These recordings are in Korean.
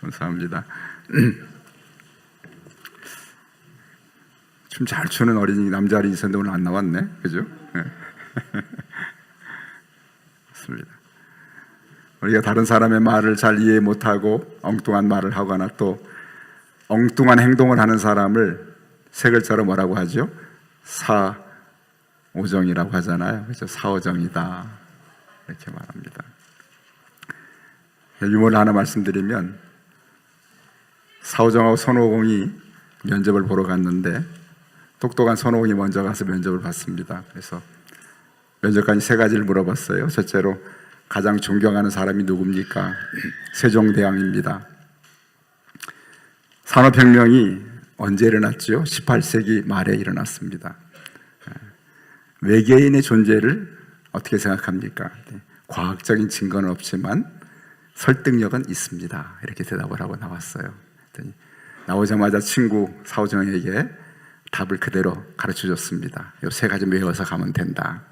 감사합니다. 춤 잘 추는 어린이 남자 어린이 있었는데 오늘 안 나왔네, 그죠? 맞습니다. 우리가 다른 사람의 말을 잘 이해 못하고 엉뚱한 말을 하거나 또 엉뚱한 행동을 하는 사람을 세 글자로 뭐라고 하죠? 사오정이라고 하잖아요. 그렇죠? 사오정이다 이렇게 말합니다. 유머를 하나 말씀드리면, 사오정하고 손오공이 면접을 보러 갔는데 똑똑한 손오공이 먼저 가서 면접을 봤습니다. 그래서 면접관이 세 가지를 물어봤어요. 첫째로 가장 존경하는 사람이 누굽니까? 세종대왕입니다. 산업혁명이 언제 일어났죠? 18세기 말에 일어났습니다. 외계인의 존재를 어떻게 생각합니까? 과학적인 증거는 없지만 설득력은 있습니다. 이렇게 대답을 하고 나왔어요. 나오자마자 친구 사오정에게 답을 그대로 가르쳐줬습니다. 이 세 가지 외워서 가면 된다.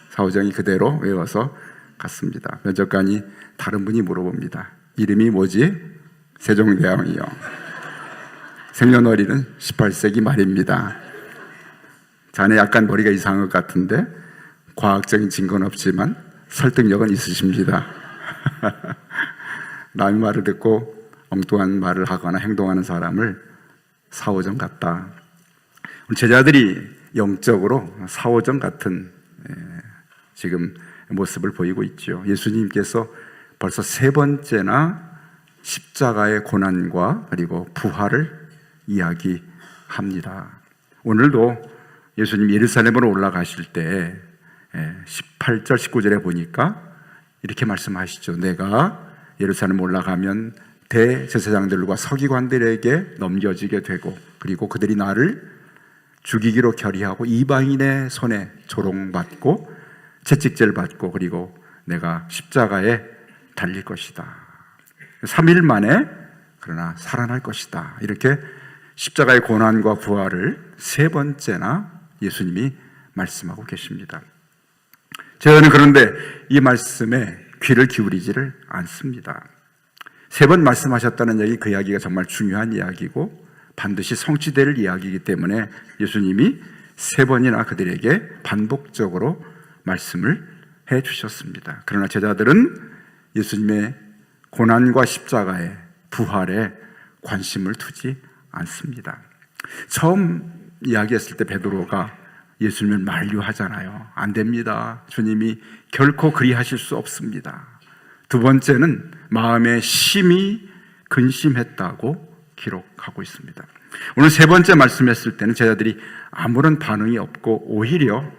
사오정이 그대로 외워서 갔습니다. 면접관이 다른 분이 물어봅니다. 이름이 뭐지? 세종대왕이요. 생년월일은 18세기 말입니다. 자네 약간 머리가 이상한 것 같은데 과학적인 증거는 없지만 설득력은 있으십니다. 남의 말을 듣고 엉뚱한 말을 하거나 행동하는 사람을 사오정 같다. 우리 제자들이 영적으로 사오정 같은 지금 모습을 보이고 있죠. 예수님께서 벌써 세 번째나 십자가의 고난과 그리고 부활을 이야기합니다. 오늘도 예수님 예루살렘으로 올라가실 때 18절 19절에 보니까 이렇게 말씀하시죠. 내가 예루살렘 올라가면 대제사장들과 서기관들에게 넘겨지게 되고 그리고 그들이 나를 죽이기로 결의하고 이방인의 손에 조롱받고 채찍질 받고 그리고 내가 십자가에 달릴 것이다. 3일 만에 그러나 살아날 것이다. 이렇게 십자가의 고난과 부활을 세 번째나 예수님이 말씀하고 계십니다. 저는 그런데 이 말씀에 귀를 기울이지를 않습니다. 세 번 말씀하셨다는 얘기, 그 이야기가 정말 중요한 이야기고 반드시 성취될 이야기이기 때문에 예수님이 세 번이나 그들에게 반복적으로 말씀을 해 주셨습니다. 그러나 제자들은 예수님의 고난과 십자가의 부활에 관심을 두지 않습니다. 처음 이야기했을 때 베드로가 예수님을 만류하잖아요. 안 됩니다. 주님이 결코 그리하실 수 없습니다. 두 번째는 마음에 심히 근심했다고 기록하고 있습니다. 오늘 세 번째 말씀했을 때는 제자들이 아무런 반응이 없고 오히려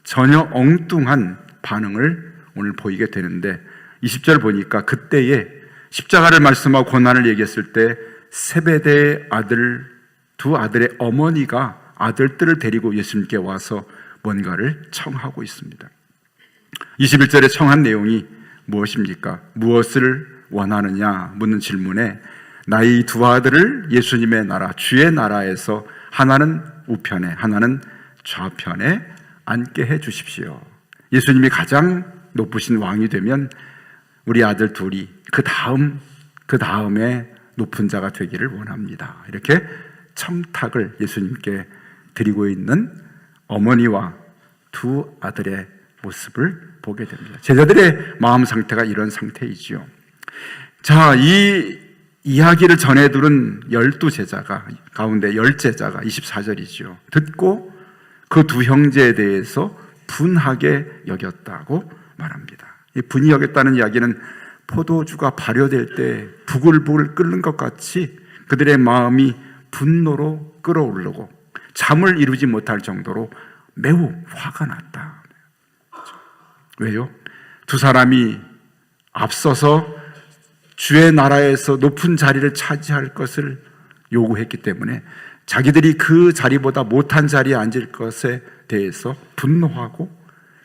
전혀 엉뚱한 반응을 오늘 보이게 되는데 20절 보니까 그때에 십자가를 말씀하고 고난을 얘기했을 때 세베대의 두 아들의 어머니가 아들들을 데리고 예수님께 와서 뭔가를 청하고 있습니다. 21절에 청한 내용이 무엇입니까? 무엇을 원하느냐 묻는 질문에 나의 두 아들을 예수님의 나라, 주의 나라에서 하나는 우편에 다른 좌편에 앉게 해 주십시오. 예수님이 가장 높으신 왕이 되면 우리 아들 둘이 그 다음에 높은 자가 되기를 원합니다. 이렇게 청탁을 예수님께 드리고 있는 어머니와 두 아들의 모습을 보게 됩니다. 제자들의 마음 상태가 이런 상태이지요. 자, 이 이야기를 전해 들은 12제자가 가운데 10제자가 24절이지요. 듣고 그 두 형제에 대해서 분하게 여겼다고 말합니다. 이 분이 여겼다는 이야기는 포도주가 발효될 때 부글부글 끓는 것 같이 그들의 마음이 분노로 끓어오르고 잠을 이루지 못할 정도로 매우 화가 났다. 왜요? 두 사람이 앞서서 주의 나라에서 높은 자리를 차지할 것을 요구했기 때문에 자기들이 그 자리보다 못한 자리에 앉을 것에 대해서 분노하고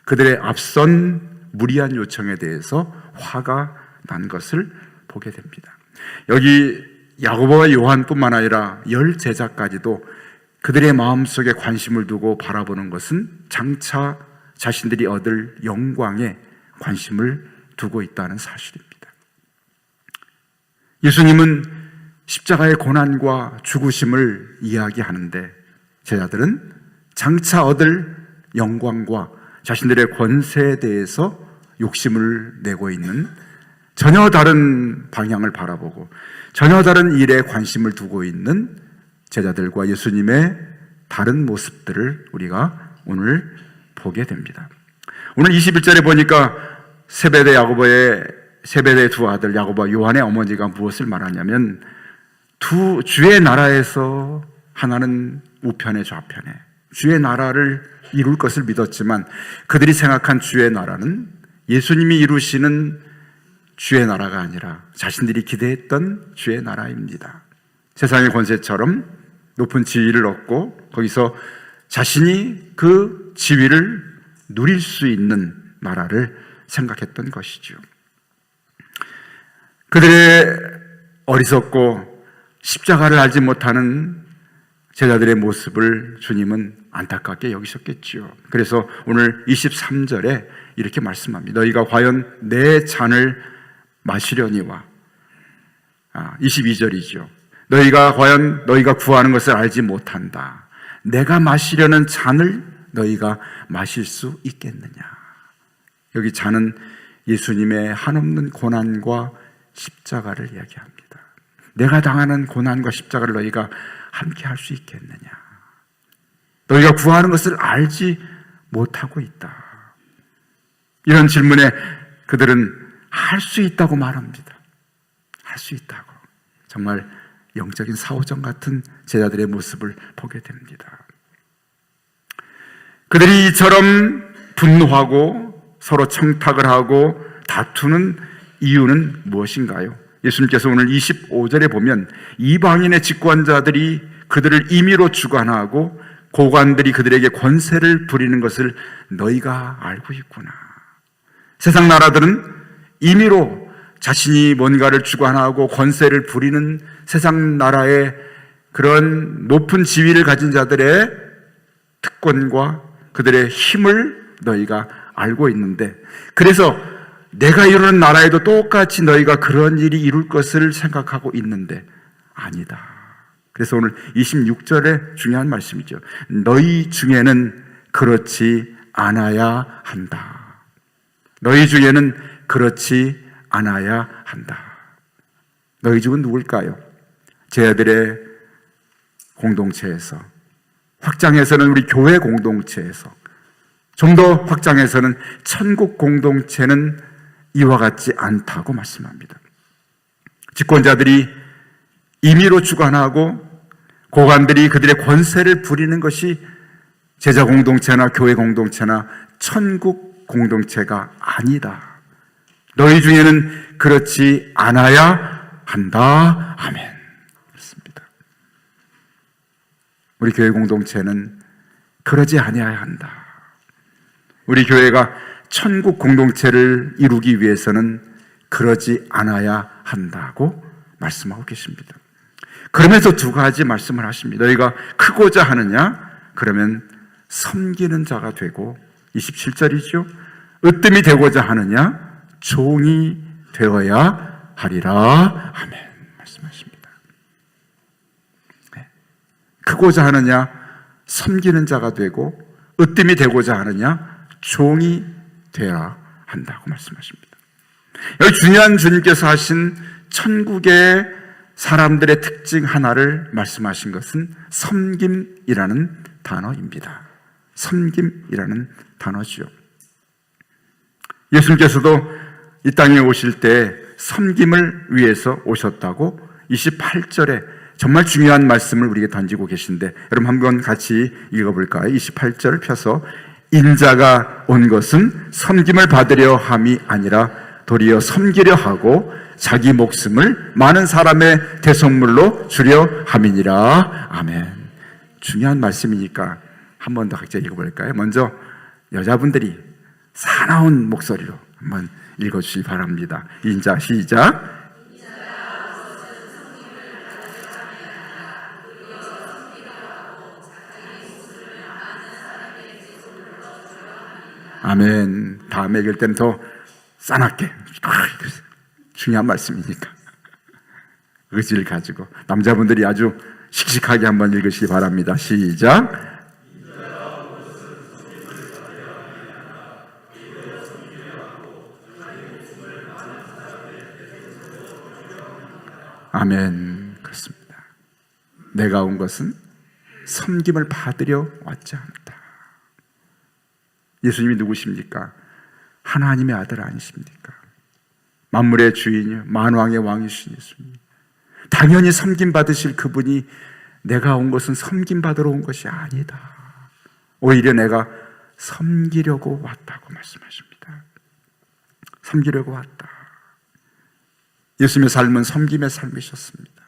그들의 앞선 무리한 요청에 대해서 화가 난 것을 보게 됩니다. 여기 야고보와 요한뿐만 아니라 10제자까지도 그들의 마음속에 관심을 두고 바라보는 것은 장차 자신들이 얻을 영광에 관심을 두고 있다는 사실입니다. 예수님은 십자가의 고난과 죽으심을 이야기하는데 제자들은 장차 얻을 영광과 자신들의 권세에 대해서 욕심을 내고 있는, 전혀 다른 방향을 바라보고 전혀 다른 일에 관심을 두고 있는 제자들과 예수님의 다른 모습들을 우리가 오늘 보게 됩니다. 오늘 21절에 보니까 세베대의 두 아들 야고보와 요한의 어머니가 무엇을 말하냐면, 주의 나라에서 하나는 우편에 좌편에 주의 나라를 이룰 것을 믿었지만 그들이 생각한 주의 나라는 예수님이 이루시는 주의 나라가 아니라 자신들이 기대했던 주의 나라입니다. 세상의 권세처럼 높은 지위를 얻고 거기서 자신이 그 지위를 누릴 수 있는 나라를 생각했던 것이죠. 그들의 어리석고 십자가를 알지 못하는 제자들의 모습을 주님은 안타깝게 여기셨겠지요. 그래서 오늘 23절에 이렇게 말씀합니다. 너희가 과연 내 잔을 마시려니와, 22절이죠. 너희가 과연 너희가 구하는 것을 알지 못한다. 내가 마시려는 잔을 너희가 마실 수 있겠느냐. 여기 잔은 예수님의 한없는 고난과 십자가를 이야기합니다. 내가 당하는 고난과 십자가를 너희가 함께 할 수 있겠느냐. 너희가 구하는 것을 알지 못하고 있다. 이런 질문에 그들은 할 수 있다고 말합니다. 할 수 있다고. 정말 영적인 사오정 같은 제자들의 모습을 보게 됩니다. 그들이 이처럼 분노하고 서로 청탁을 하고 다투는 이유는 무엇인가요? 예수님께서 오늘 25절에 보면 이방인의 직권자들이 그들을 임의로 주관하고 고관들이 그들에게 권세를 부리는 것을 너희가 알고 있구나. 세상 나라들은 임의로 자신이 뭔가를 주관하고 권세를 부리는 세상 나라의 그런 높은 지위를 가진 자들의 특권과 그들의 힘을 너희가 알고 있는데, 그래서 내가 이루는 나라에도 똑같이 너희가 그런 일이 이룰 것을 생각하고 있는데 아니다. 그래서 오늘 26절에 중요한 말씀이죠. 너희 중에는 그렇지 않아야 한다. 너희 중에는 그렇지 않아야 한다. 너희 중은 누굴까요? 제자들의 공동체에서, 확장해서는 우리 교회 공동체에서, 좀 더 확장해서는 천국 공동체는 이와 같지 않다고 말씀합니다. 집권자들이 임의로 주관하고 고관들이 그들의 권세를 부리는 것이 제자 공동체나 교회 공동체나 천국 공동체가 아니다. 너희 중에는 그렇지 않아야 한다. 아멘. 그렇습니다. 우리 교회 공동체는 그러지 아니어야 한다. 우리 교회가 천국 공동체를 이루기 위해서는 그러지 않아야 한다고 말씀하고 계십니다. 그러면서 두 가지 말씀을 하십니다. 너희가 크고자 하느냐? 그러면 섬기는 자가 되고, 27절이죠. 으뜸이 되고자 하느냐? 종이 되어야 하리라. 아멘. 말씀하십니다. 네. 크고자 하느냐? 섬기는 자가 되고, 으뜸이 되고자 하느냐? 종이 되어야 한다고 말씀하십니다. 여기 중요한 주님께서 하신 천국의 사람들의 특징 하나를 말씀하신 것은 섬김이라는 단어입니다. 섬김이라는 단어죠. 예수님께서도 이 땅에 오실 때 섬김을 위해서 오셨다고 28절에 정말 중요한 말씀을 우리에게 던지고 계신데, 여러분 한번 같이 읽어볼까요? 28절을 펴서 인자가 온 것은 섬김을 받으려 함이 아니라 도리어 섬기려 하고 자기 목숨을 많은 사람의 대속물로 주려 함이니라. 아멘. 중요한 말씀이니까 한 번 더 각자 읽어볼까요? 먼저 여자분들이 사나운 목소리로 한번 읽어주시기 바랍니다. 인자 시작. 아멘. 다음에 읽을 때는 더 싸납게. 중요한 말씀이니까. 의지를 가지고 남자분들이 아주 씩씩하게 한번 읽으시기 바랍니다. 시작. 아멘. 그렇습니다. 내가 온 것은 섬김을 받으려 왔지 않다. 예수님이 누구십니까? 하나님의 아들 아니십니까? 만물의 주인이요 만왕의 왕이신 예수님. 당연히 섬김 받으실 그분이 내가 온 것은 섬김 받으러 온 것이 아니다. 오히려 내가 섬기려고 왔다고 말씀하십니다. 섬기려고 왔다. 예수님의 삶은 섬김의 삶이셨습니다.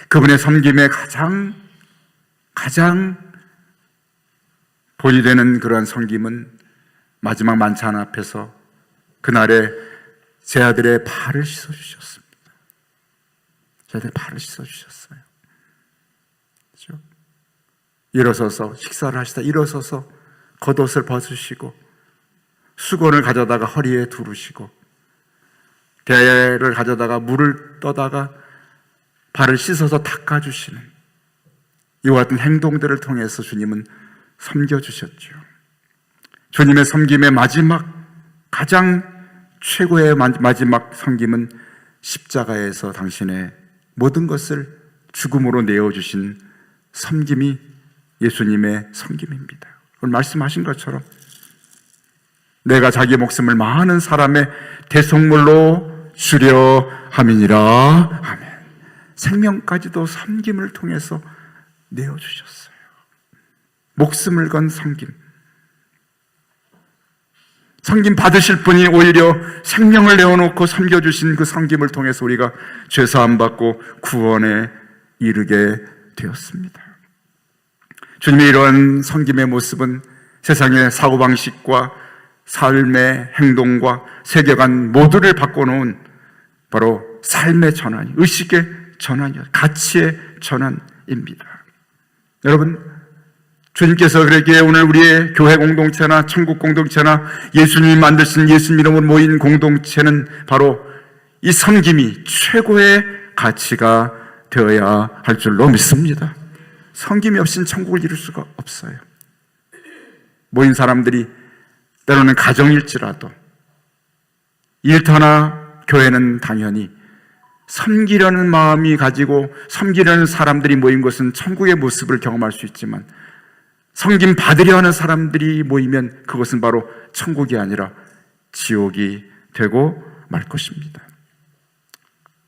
그분의 섬김의 가장 본이 되는 그러한 섬김은 마지막 만찬 앞에서 그날에 제 아들의 발을 씻어주셨습니다. 제 아들의 발을 씻어주셨어요. 그렇죠? 일어서서 식사를 하시다 일어서서 겉옷을 벗으시고 수건을 가져다가 허리에 두르시고 대를 가져다가 물을 떠다가 발을 씻어서 닦아주시는 이와 같은 행동들을 통해서 주님은 섬겨주셨죠. 주님의 섬김의 가장 최고의 마지막 섬김은 십자가에서 당신의 모든 것을 죽음으로 내어주신 섬김이 예수님의 섬김입니다. 오늘 말씀하신 것처럼 내가 자기 목숨을 많은 사람의 대속물로 주려 함이니라. 아멘. 생명까지도 섬김을 통해서 내어주셨어요. 목숨을 건 섬김. 섬김 받으실 분이 오히려 생명을 내어놓고 섬겨주신 그 섬김을 통해서 우리가 죄사함 받고 구원에 이르게 되었습니다. 주님의 이러한 섬김의 모습은 세상의 사고방식과 삶의 행동과 세계관 모두를 바꿔놓은 바로 삶의 전환이, 의식의 전환이요, 가치의 전환입니다. 여러분, 주님께서 그러기에 오늘 우리의 교회 공동체나 천국 공동체나 예수님이 만드신 예수님 이름으로 모인 공동체는 바로 이 섬김이 최고의 가치가 되어야 할 줄로 믿습니다. 섬김이 없이는 천국을 이룰 수가 없어요. 모인 사람들이 때로는 가정일지라도 일터나 교회는 당연히 섬기려는 마음이 가지고 섬기려는 사람들이 모인 것은 천국의 모습을 경험할 수 있지만 섬김 받으려 하는 사람들이 모이면 그것은 바로 천국이 아니라 지옥이 되고 말 것입니다.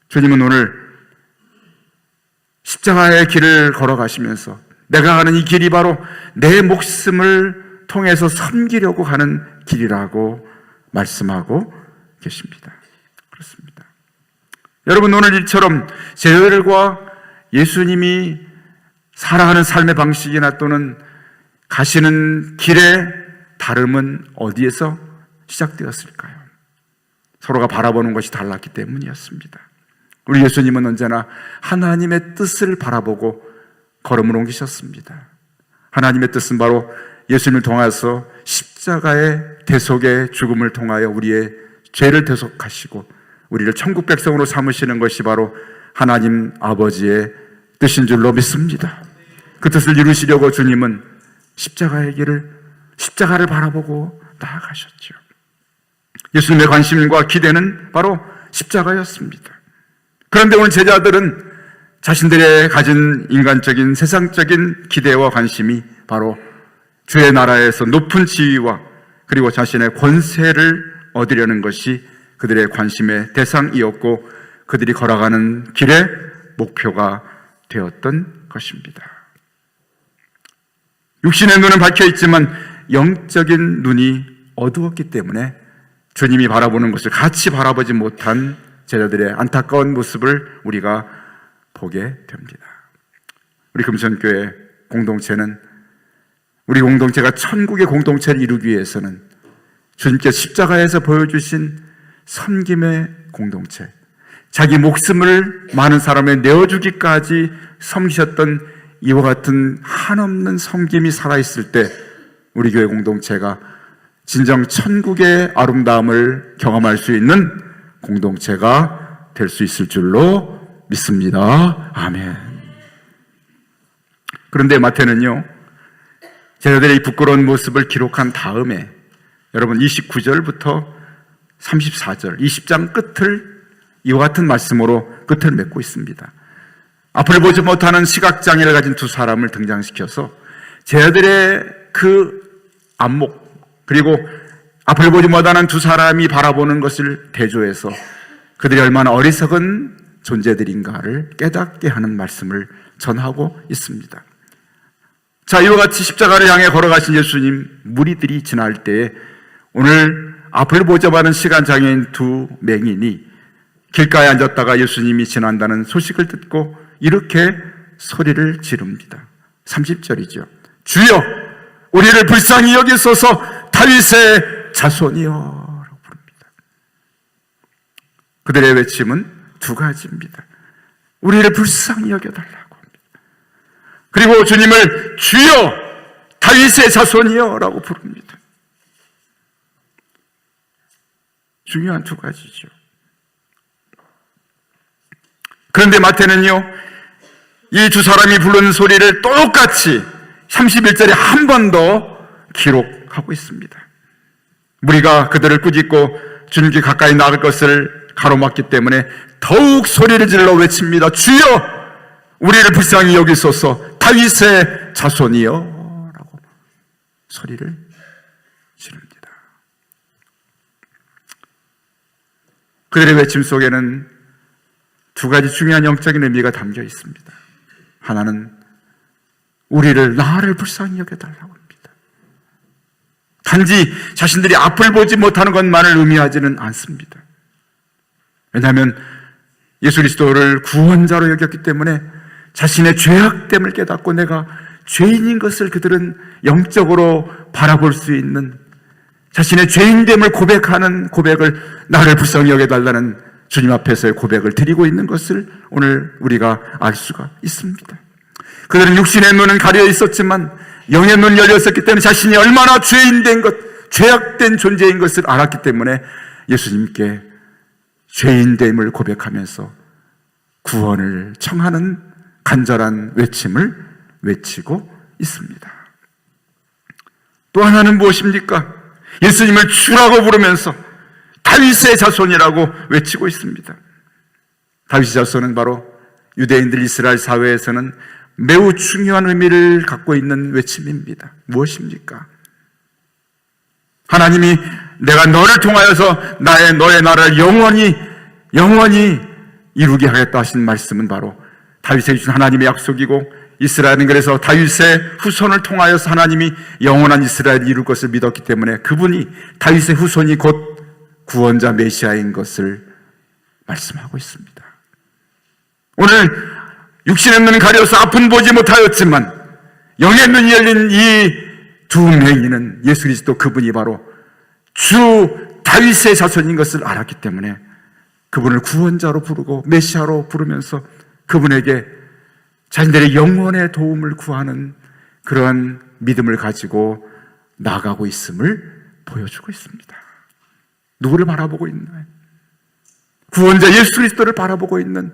주님은 오늘 십자가의 길을 걸어가시면서 내가 가는 이 길이 바로 내 목숨을 통해서 섬기려고 가는 길이라고 말씀하고 계십니다. 그렇습니다. 여러분, 오늘 일처럼 저희들과 예수님이 살아가는 삶의 방식이나 또는 가시는 길의 다름은 어디에서 시작되었을까요? 서로가 바라보는 것이 달랐기 때문이었습니다. 우리 예수님은 언제나 하나님의 뜻을 바라보고 걸음을 옮기셨습니다. 하나님의 뜻은 바로 예수님을 통해서 십자가의 대속의 죽음을 통하여 우리의 죄를 대속하시고 우리를 천국 백성으로 삼으시는 것이 바로 하나님 아버지의 뜻인 줄로 믿습니다. 그 뜻을 이루시려고 주님은 십자가를 바라보고 나아가셨죠. 예수님의 관심과 기대는 바로 십자가였습니다. 그런데 오늘 제자들은 자신들의 가진 인간적인 세상적인 기대와 관심이 바로 주의 나라에서 높은 지위와 그리고 자신의 권세를 얻으려는 것이 그들의 관심의 대상이었고 그들이 걸어가는 길의 목표가 되었던 것입니다. 육신의 눈은 밝혀 있지만 영적인 눈이 어두웠기 때문에 주님이 바라보는 것을 같이 바라보지 못한 제자들의 안타까운 모습을 우리가 보게 됩니다. 우리 금천교회 공동체는 우리 공동체가 천국의 공동체를 이루기 위해서는 주님께서 십자가에서 보여주신 섬김의 공동체, 자기 목숨을 많은 사람에 내어주기까지 섬기셨던 이와 같은 한없는 섬김이 살아있을 때 우리 교회 공동체가 진정 천국의 아름다움을 경험할 수 있는 공동체가 될 수 있을 줄로 믿습니다. 아멘. 그런데 마태는요, 제자들의 이 부끄러운 모습을 기록한 다음에 여러분 29절부터 34절 20장 끝을 이와 같은 말씀으로 끝을 맺고 있습니다. 앞을 보지 못하는 시각장애를 가진 두 사람을 등장시켜서 제자들의 그 안목, 그리고 앞을 보지 못하는 두 사람이 바라보는 것을 대조해서 그들이 얼마나 어리석은 존재들인가를 깨닫게 하는 말씀을 전하고 있습니다. 자, 이와 같이 십자가를 향해 걸어가신 예수님, 무리들이 지날 때에 오늘 앞을 보지 못하는 시각장애인 두 맹인이 길가에 앉았다가 예수님이 지난다는 소식을 듣고 이렇게 소리를 지릅니다. 30절이죠. 주여, 우리를 불쌍히 여기소서, 다윗의 자손이여 라고 부릅니다. 그들의 외침은 두 가지입니다. 우리를 불쌍히 여겨달라고 합니다. 그리고 주님을 주여, 다윗의 자손이여 라고 부릅니다. 중요한 두 가지죠. 그런데 마태는요, 이 두 사람이 부른 소리를 똑같이 31절에 한 번 더 기록하고 있습니다. 무리가 그들을 꾸짖고 주님께 가까이 나갈 것을 가로막기 때문에 더욱 소리를 질러 외칩니다. 주여, 우리를 불쌍히 여기소서, 다윗의 자손이여 라고 소리를 지릅니다. 그들의 외침 속에는 두 가지 중요한 영적인 의미가 담겨 있습니다. 하나는 나를 불쌍히 여겨달라고 합니다. 단지 자신들이 앞을 보지 못하는 것만을 의미하지는 않습니다. 왜냐하면 예수 그리스도를 구원자로 여겼기 때문에 자신의 죄악됨을 깨닫고 내가 죄인인 것을 그들은 영적으로 바라볼 수 있는, 자신의 죄인됨을 고백하는 고백을, 나를 불쌍히 여겨달라는 주님 앞에서의 고백을 드리고 있는 것을 오늘 우리가 알 수가 있습니다. 그들은 육신의 눈은 가려 있었지만 영의 눈이 열려 있었기 때문에 자신이 얼마나 죄인된 것, 죄악된 존재인 것을 알았기 때문에 예수님께 죄인됨을 고백하면서 구원을 청하는 간절한 외침을 외치고 있습니다. 또 하나는 무엇입니까? 예수님을 주라고 부르면서 다윗의 자손이라고 외치고 있습니다. 다윗의 자손은 바로 유대인들 이스라엘 사회에서는 매우 중요한 의미를 갖고 있는 외침입니다. 무엇입니까? 하나님이 내가 너를 통하여서 너의 나라를 영원히 이루게 하겠다 하신 말씀은 바로 다윗에게 주신 하나님의 약속이고, 이스라엘은 그래서 다윗의 후손을 통하여서 하나님이 영원한 이스라엘을 이룰 것을 믿었기 때문에 그분이 다윗의 후손이 곧 구원자 메시아인 것을 말씀하고 있습니다. 오늘 육신의 눈은 가려서 앞은 보지 못하였지만 영의 눈이 열린 이 두 맹인은 예수 그리스도, 그분이 바로 주 다윗의 자손인 것을 알았기 때문에 그분을 구원자로 부르고 메시아로 부르면서 그분에게 자신들의 영혼의 도움을 구하는 그러한 믿음을 가지고 나아가고 있음을 보여주고 있습니다. 누구를 바라보고 있나요? 구원자 예수 그리스도를 바라보고 있는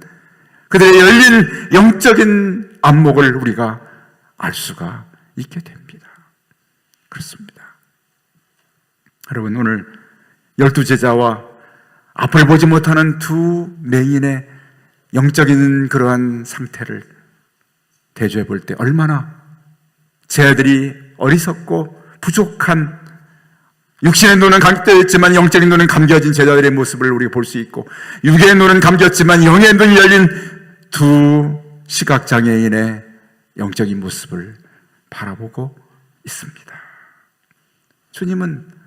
그들의 열린 영적인 안목을 우리가 알 수가 있게 됩니다. 그렇습니다. 여러분, 오늘 12제자와 앞을 보지 못하는 두 맹인의 영적인 그러한 상태를 대조해 볼 때 얼마나 제자들이 어리석고 부족한, 육신의 눈은 감겨져 있지만 영적인 눈은 감겨진 제자들의 모습을 우리가 볼 수 있고, 육의 눈은 감겼지만 영의 눈이 열린 두 시각장애인의 영적인 모습을 바라보고 있습니다. 주님은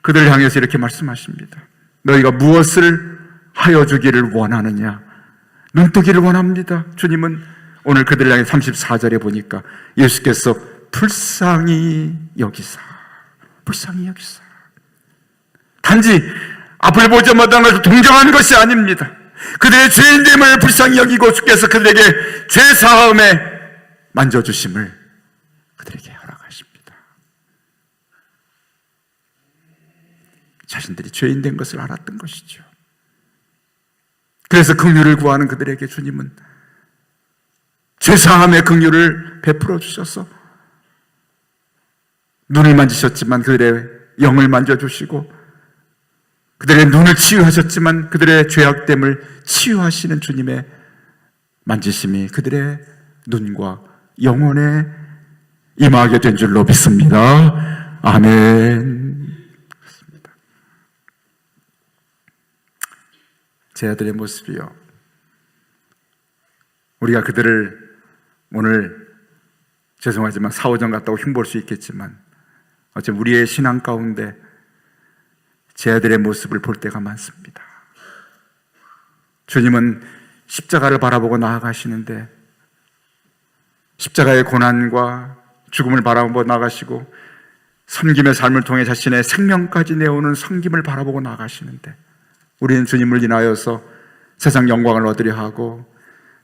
그들을 향해서 이렇게 말씀하십니다. 너희가 무엇을 하여 주기를 원하느냐? 눈뜨기를 원합니다. 주님은 오늘 그들을 향해 34절에 보니까 예수께서 불쌍히 여기사, 단지 앞을 보지 못하는 것을 동정하는 것이 아닙니다. 그들의 죄인됨을 불쌍히 여기고 주께서 그들에게 죄사함에 만져주심을 그들에게 허락하십니다. 자신들이 죄인된 것을 알았던 것이죠. 그래서 긍휼을 구하는 그들에게 주님은 죄사함의 긍휼을 베풀어 주셔서 눈을 만지셨지만 그들의 영을 만져주시고, 그들의 눈을 치유하셨지만 그들의 죄악됨을 치유하시는 주님의 만지심이 그들의 눈과 영혼에 임하게 된 줄로 믿습니다. 아멘. 그렇습니다. 제 아들의 모습이요, 우리가 그들을 오늘 죄송하지만 사오정 같다고 흉볼 수 있겠지만 어쩌면 우리의 신앙 가운데 제 아들의 모습을 볼 때가 많습니다. 주님은 십자가를 바라보고 나아가시는데 십자가의 고난과 죽음을 바라보고 나아가시고 섬김의 삶을 통해 자신의 생명까지 내오는 섬김을 바라보고 나아가시는데, 우리는 주님을 인하여서 세상 영광을 얻으려 하고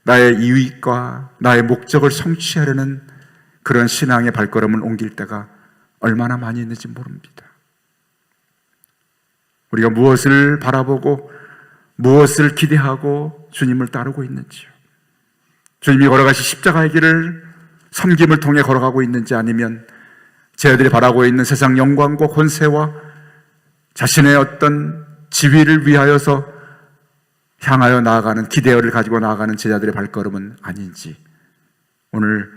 나의 이익과 나의 목적을 성취하려는 그런 신앙의 발걸음을 옮길 때가 얼마나 많이 있는지 모릅니다. 우리가 무엇을 바라보고 무엇을 기대하고 주님을 따르고 있는지요. 주님이 걸어가신 십자가의 길을 섬김을 통해 걸어가고 있는지, 아니면 제자들이 바라고 있는 세상 영광과 권세와 자신의 어떤 지위를 위하여서 향하여 나아가는 기대를 가지고 나아가는 제자들의 발걸음은 아닌지, 오늘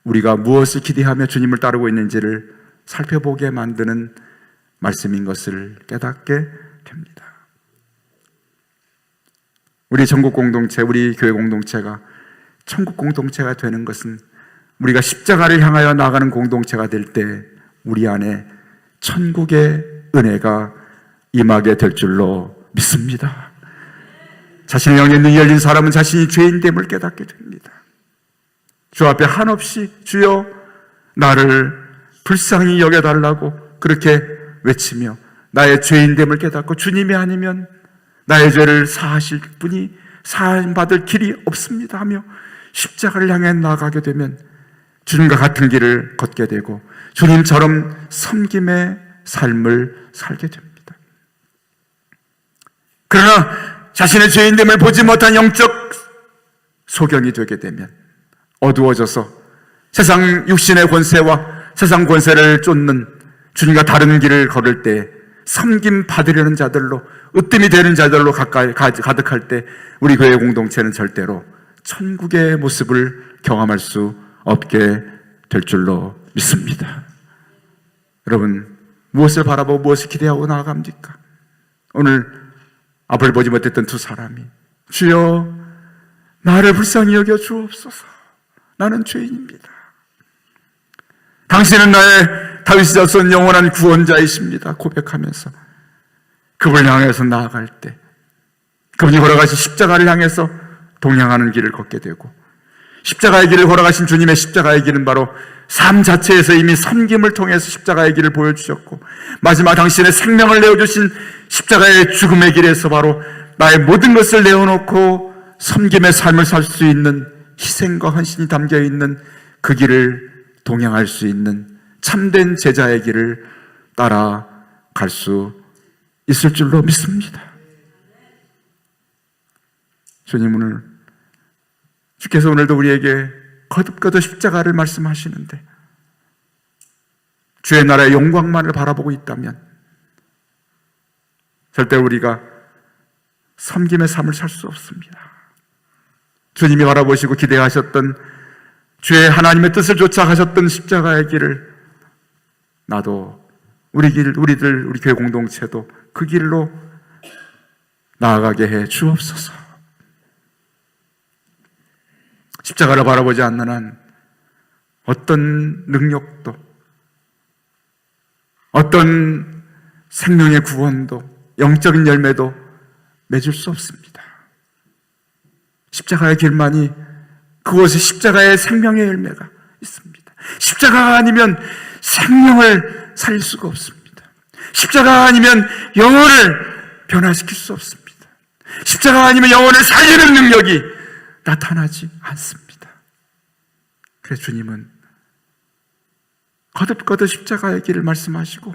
우리가 무엇을 기대하며 주님을 따르고 있는지를 살펴보게 만드는 말씀인 것을 깨닫게 됩니다. 우리 전국 공동체, 우리 교회 공동체가 천국 공동체가 되는 것은 우리가 십자가를 향하여 나아가는 공동체가 될 때 우리 안에 천국의 은혜가 임하게 될 줄로 믿습니다. 자신의 영에 눈이 열린 사람은 자신이 죄인됨을 깨닫게 됩니다. 주 앞에 한없이 주여 나를 불쌍히 여겨달라고 그렇게 외치며 나의 죄인됨을 깨닫고 주님이 아니면 나의 죄를 사하실 분이 사함받을 길이 없습니다 하며 십자가를 향해 나아가게 되면 주님과 같은 길을 걷게 되고 주님처럼 섬김의 삶을 살게 됩니다. 그러나 자신의 죄인됨을 보지 못한 영적 소경이 되게 되면 어두워져서 세상 육신의 권세와 세상 권세를 쫓는 주님과 다른 길을 걸을 때 섬김 받으려는 자들로, 으뜸이 되는 자들로 가득할 때 우리 교회 공동체는 절대로 천국의 모습을 경험할 수 없게 될 줄로 믿습니다. 여러분, 무엇을 바라보고 무엇을 기대하고 나아갑니까? 오늘 앞을 보지 못했던 두 사람이 주여 나를 불쌍히 여겨 주옵소서, 나는 죄인입니다. 당신은 나의 다윗의 자손 영원한 구원자이십니다 고백하면서 그분을 향해서 나아갈 때 그분이 걸어가신 십자가를 향해서 동행하는 길을 걷게 되고, 십자가의 길을 걸어가신 주님의 십자가의 길은 바로 삶 자체에서 이미 섬김을 통해서 십자가의 길을 보여주셨고, 마지막 당신의 생명을 내어주신 십자가의 죽음의 길에서 바로 나의 모든 것을 내어놓고 섬김의 삶을 살 수 있는 희생과 헌신이 담겨있는 그 길을 동행할 수 있는 참된 제자의 길을 따라갈 수 있을 줄로 믿습니다. 주께서 오늘도 우리에게 거듭거듭 십자가를 말씀하시는데 주의 나라의 영광만을 바라보고 있다면 절대 우리가 섬김의 삶을 살 수 없습니다. 주님이 바라보시고 기대하셨던 주의 하나님의 뜻을 쫓아가셨던 십자가의 길을 나도 우리 교회 공동체도 그 길로 나아가게 해 주옵소서. 십자가를 바라보지 않는 한 어떤 능력도, 어떤 생명의 구원도, 영적인 열매도 맺을 수 없습니다. 십자가의 길만이, 그곳에 십자가의 생명의 열매가 있습니다. 십자가가 아니면 생명을 살릴 수가 없습니다. 십자가가 아니면 영혼을 변화시킬 수 없습니다. 십자가가 아니면 영혼을 살리는 능력이 나타나지 않습니다. 그래서 주님은 거듭거듭 십자가의 길을 말씀하시고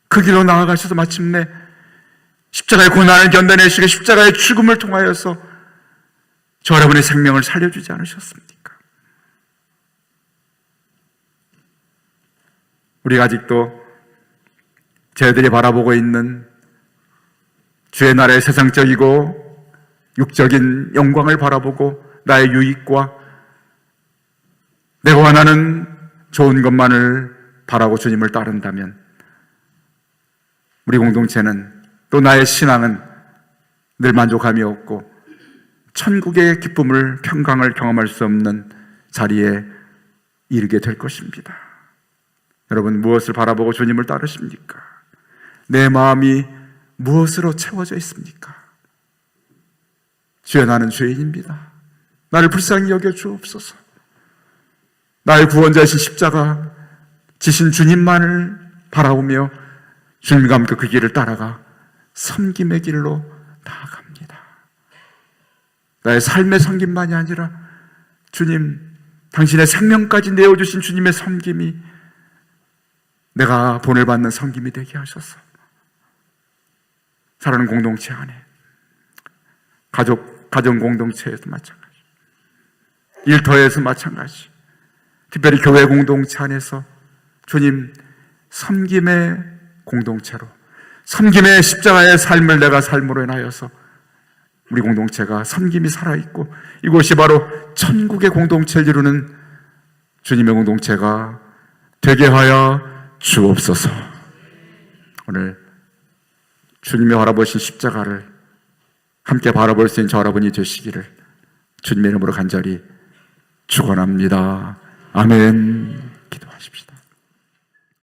그 길로 나아가셔서 마침내 십자가의 고난을 견뎌내시고 십자가의 죽음을 통하여서 저 여러분의 생명을 살려주지 않으셨습니까? 우리가 아직도 저희들이 바라보고 있는 주의 나라의 세상적이고 육적인 영광을 바라보고 나의 유익과 내가 원하는 좋은 것만을 바라고 주님을 따른다면 우리 공동체는 또 나의 신앙은 늘 만족함이 없고 천국의 기쁨을, 평강을 경험할 수 없는 자리에 이르게 될 것입니다. 여러분, 무엇을 바라보고 주님을 따르십니까? 내 마음이 무엇으로 채워져 있습니까? 주여, 나는 죄인입니다. 나를 불쌍히 여겨 주옵소서. 나의 구원자이신 십자가 지신 주님만을 바라보며 주님과 함께 그 길을 따라가 섬김의 길로 나아갑니다. 나의 삶의 섬김만이 아니라 주님, 당신의 생명까지 내어주신 주님의 섬김이 내가 본을 받는 섬김이 되게 하셔서 사랑하는 공동체 안에, 가정 공동체에서 마찬가지, 일터에서 마찬가지, 특별히 교회 공동체 안에서 주님 섬김의 공동체로, 섬김의 십자가의 삶을 내가 삶으로 인하여서 우리 공동체가 섬김이 살아있고 이곳이 바로 천국의 공동체를 이루는 주님의 공동체가 되게 하여 주옵소서. 오늘 주님이 바라보신 십자가를 함께 바라볼 수 있는 저 여러분이 되시기를 주님의 이름으로 간절히 축원합니다. 아멘.